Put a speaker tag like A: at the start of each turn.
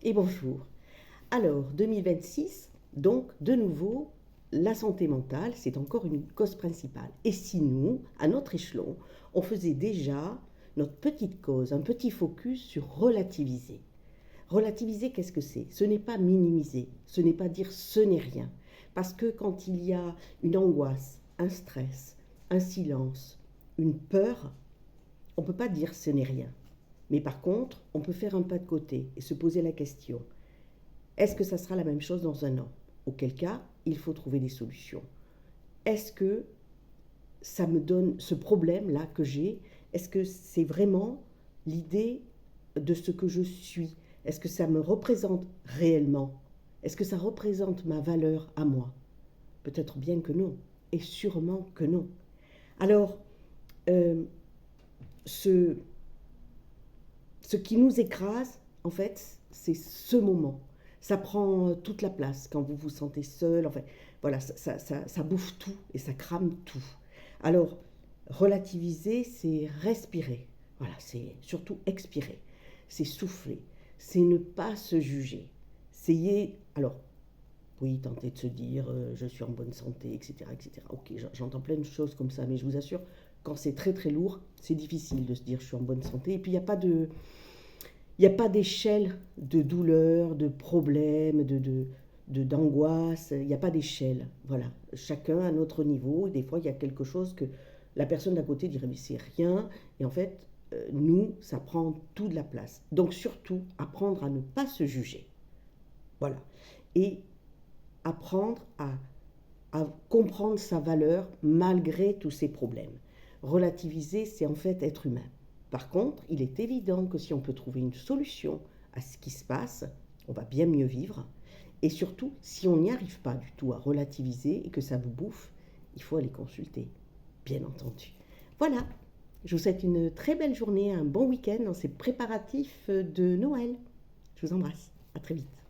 A: et bonjour. Alors, 2026, donc de nouveau, la santé mentale, c'est encore une cause principale. Et si nous, à notre échelon, on faisait déjà notre petite cause, un petit focus sur relativiser. Relativiser, qu'est-ce que c'est? Ce n'est pas minimiser, ce n'est pas dire ce n'est rien. Parce que quand il y a une angoisse, un stress, un silence, une peur, on ne peut pas dire ce n'est rien. Mais par contre, on peut faire un pas de côté et se poser la question, est-ce que ça sera la même chose dans un an? Auquel cas, il faut trouver des solutions. Est-ce que ça me donne ce problème-là que j'ai? Est-ce que c'est vraiment l'idée de ce que je suis? Est-ce que ça me représente réellement? Est-ce que ça représente ma valeur à moi? Peut-être bien que non, et sûrement que non. Alors, euh, ce, ce qui nous écrase, en fait, c'est ce moment. Ça prend toute la place quand vous vous sentez seul. Enfin, voilà, ça bouffe tout et ça crame tout. Alors, relativiser, c'est respirer. Voilà, c'est surtout expirer. C'est souffler. C'est ne pas se juger. Alors, oui, tenter de se dire je suis en bonne santé, etc., etc. Ok, j'entends plein de choses comme ça, mais je vous assure, quand c'est très très lourd, c'est difficile de se dire je suis en bonne santé. Et puis il n'y a pas d'échelle de douleur, de problème, d'angoisse, il n'y a pas d'échelle. Voilà, chacun à notre niveau. Et des fois, il y a quelque chose que la personne d'à côté dirait mais c'est rien. Et en fait, nous, ça prend tout de la place. Donc surtout, apprendre à ne pas se juger. Voilà. Et apprendre à comprendre sa valeur malgré tous ces problèmes. Relativiser, c'est en fait être humain. Par contre, il est évident que si on peut trouver une solution à ce qui se passe, on va bien mieux vivre. Et surtout, si on n'y arrive pas du tout à relativiser et que ça vous bouffe, il faut aller consulter, bien entendu. Voilà, je vous souhaite une très belle journée, un bon week-end dans ces préparatifs de Noël. Je vous embrasse, à très vite.